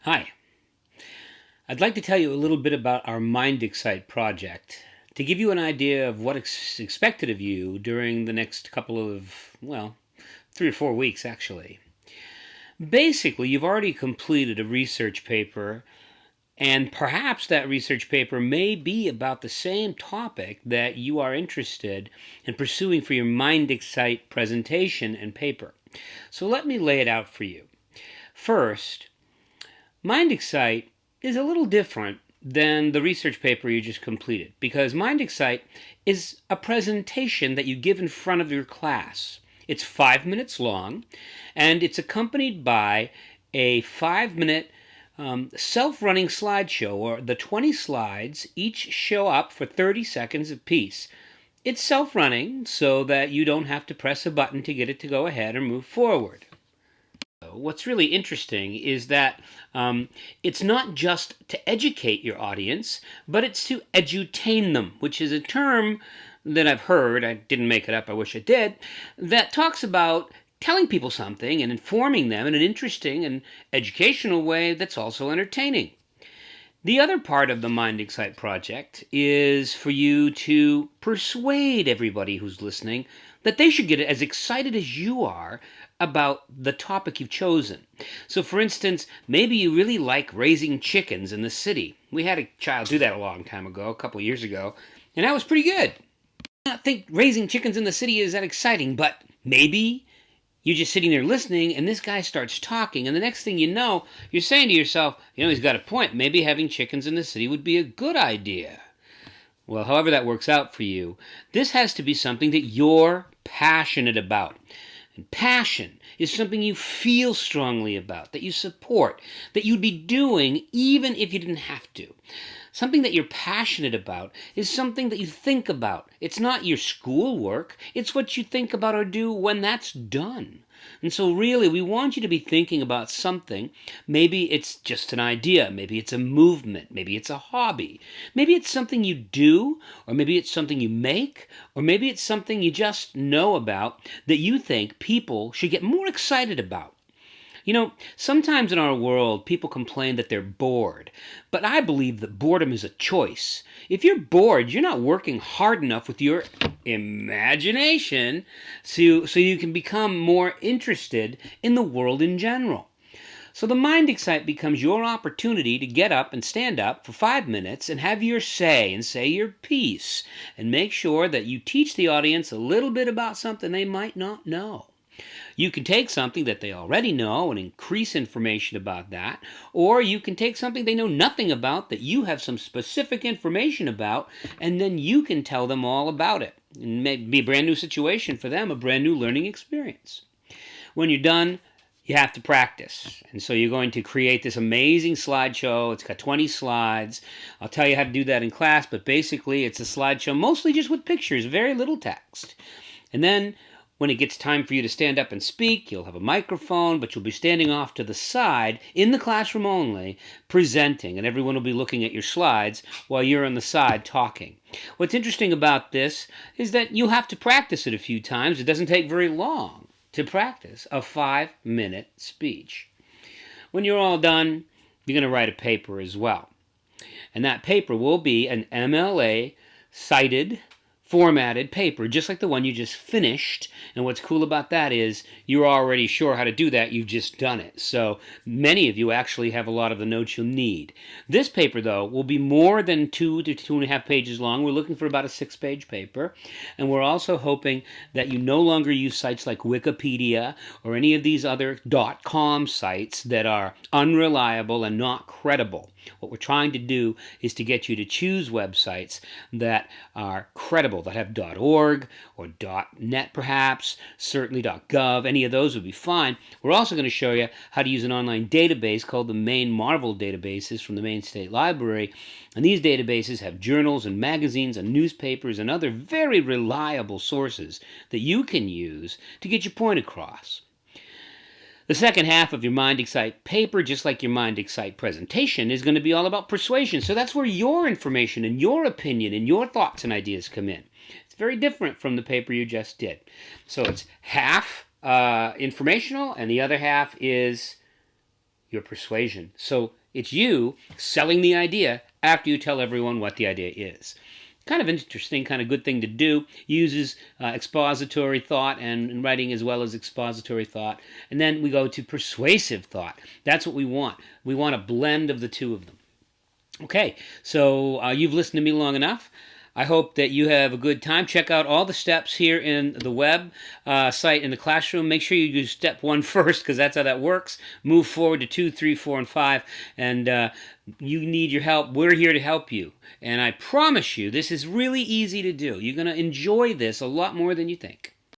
Hi, I'd like to tell you a little bit about our Mindexcite project to give you an idea of what is expected of you during the next couple of, 3 or 4 weeks actually. Basically, you've already completed a research paper, and perhaps that research paper may be about the same topic that you are interested in pursuing for your Mindexcite presentation and paper. So let me lay it out for you. First, Mindexcite is a little different than the research paper you just completed because Mindexcite is a presentation that you give in front of your class. It's 5 minutes long, and it's accompanied by a 5-minute self-running slideshow, or the 20 slides each show up for 30 seconds apiece. It's self-running so that you don't have to press a button to get it to go ahead or move forward. What's really interesting is that it's not just to educate your audience, but it's to edutain them, which is a term that I've heard, I didn't make it up, I wish I did, that talks about telling people something and informing them in an interesting and educational way that's also entertaining. The other part of the Mindexcite project is for you to persuade everybody who's listening that they should get as excited as you are about the topic you've chosen. So for instance, maybe you really like raising chickens in the city. We had a child do that a long time ago, a couple of years ago, and that was pretty good. I don't think raising chickens in the city is that exciting, but maybe you're just sitting there listening, and this guy starts talking, and the next thing you know, you're saying to yourself, he's got a point. Maybe having chickens in the city would be a good idea. Well, however that works out for you, this has to be something that you're passionate about. And passion is something you feel strongly about, that you support, that you'd be doing even if you didn't have to. Something that you're passionate about is something that you think about. It's not your schoolwork. It's what you think about or do when that's done. And so really, we want you to be thinking about something. Maybe it's just an idea. Maybe it's a movement. Maybe it's a hobby. Maybe it's something you do, or maybe it's something you make, or maybe it's something you just know about that you think people should get more excited about. Sometimes in our world, people complain that they're bored, but I believe that boredom is a choice. If you're bored, you're not working hard enough with your imagination so you can become more interested in the world in general. So the Mindexcite becomes your opportunity to get up and stand up for 5 minutes and have your say and say your piece and make sure that you teach the audience a little bit about something they might not know. You can take something that they already know and increase information about that, or you can take something they know nothing about that you have some specific information about, and then you can tell them all about it. It may be a brand new situation for them, a brand new learning experience. When you're done, you have to practice. And so you're going to create this amazing slideshow. It's got 20 slides. I'll tell you how to do that in class, but basically it's a slideshow mostly just with pictures, very little text. And then when it gets time for you to stand up and speak, you'll have a microphone, but you'll be standing off to the side, in the classroom only, presenting, and everyone will be looking at your slides while you're on the side talking. What's interesting about this is that you'll have to practice it a few times. It doesn't take very long to practice a 5-minute speech. When you're all done, you're going to write a paper as well. And that paper will be an MLA-cited, formatted paper, just like the one you just finished. And what's cool about that is you're already sure how to do that. You've just done it. So many of you actually have a lot of the notes you'll need. This paper, though, will be more than 2 to 2.5 pages long. We're looking for about a 6-page paper. And we're also hoping that you no longer use sites like Wikipedia or any of these other .com sites that are unreliable and not credible. What we're trying to do is to get you to choose websites that are credible, that have .org or .net perhaps, certainly .gov. Any of those would be fine. We're also going to show you how to use an online database called the Maine Marvel databases from the Maine State Library. And these databases have journals and magazines and newspapers and other very reliable sources that you can use to get your point across. The second half of your Mindexcite paper, just like your Mindexcite presentation, is going to be all about persuasion. So that's where your information and your opinion and your thoughts and ideas come in. It's very different from the paper you just did. So it's half informational and the other half is your persuasion. So it's you selling the idea after you tell everyone what the idea is. Kind of interesting, kind of good thing to do. Uses expository thought and writing as well as expository thought. And then we go to persuasive thought. That's what we want. We want a blend of the two of them. Okay, so you've listened to me long enough. I hope that you have a good time. Check out all the steps here in the web site in the classroom. Make sure you do step 1 first, because that's how that works. Move forward to 2, 3, 4, and 5. And you need your help. We're here to help you. And I promise you, this is really easy to do. You're going to enjoy this a lot more than you think.